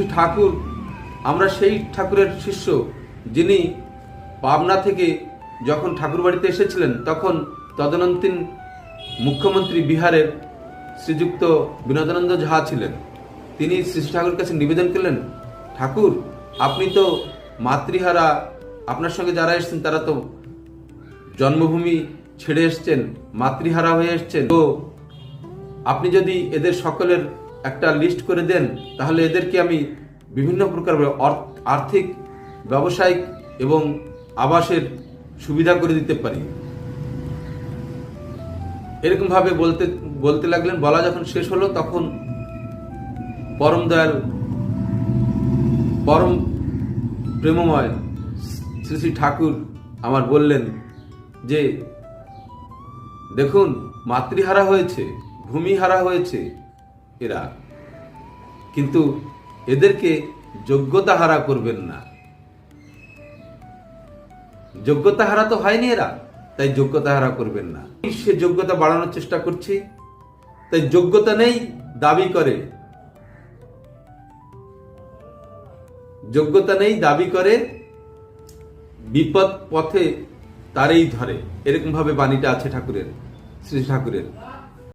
শ্রী ঠাকুর, আমরা সেই ঠাকুরের শিষ্য যিনি পাবনা থেকে যখন ঠাকুরবাড়িতে এসেছিলেন তখন তদনন্তীন মুখ্যমন্ত্রী বিহারের শ্রীযুক্ত বিনোদানন্দ ঝা ছিলেন। তিনি শ্রী শ্রী ঠাকুরের কাছে নিবেদন করলেন, ঠাকুর আপনি তো মাতৃহারা, আপনার সঙ্গে যারা এসেছেন তারা তো জন্মভূমি ছেড়ে এসছেন, মাতৃহারা হয়ে এসছেন, তো আপনি যদি এদের সকলের একটা লিস্ট করে দেন তাহলে এদেরকে আমি বিভিন্ন প্রকার আর্থিক, ব্যবসায়িক এবং আবাসের সুবিধা করে দিতে পারি। এরকম ভাবে বলতে লাগলেন। বলা যখন শেষ হলো তখন পরম দয়াল, পরম প্রেমময় শ্রী শ্রী ঠাকুর আমার বললেন যে দেখুন, মাতৃহারা হয়েছে, ভূমিহারা হয়েছে এরা, কিন্তু এদেরকে যোগ্যতা হারা করবেন না। যোগ্যতা হারা তো হয়নি এরা, তাই যোগ্যতা হারা করবেন না। সে যোগ্যতা বাড়ানোর চেষ্টা করছি, তাই যোগ্যতা নেই দাবি করে, যোগ্যতা নেই দাবি করে, বিপদ পথে তারেই ধরে। এরকম ভাবে বাণীটা আছে ঠাকুরের, শ্রী ঠাকুরের।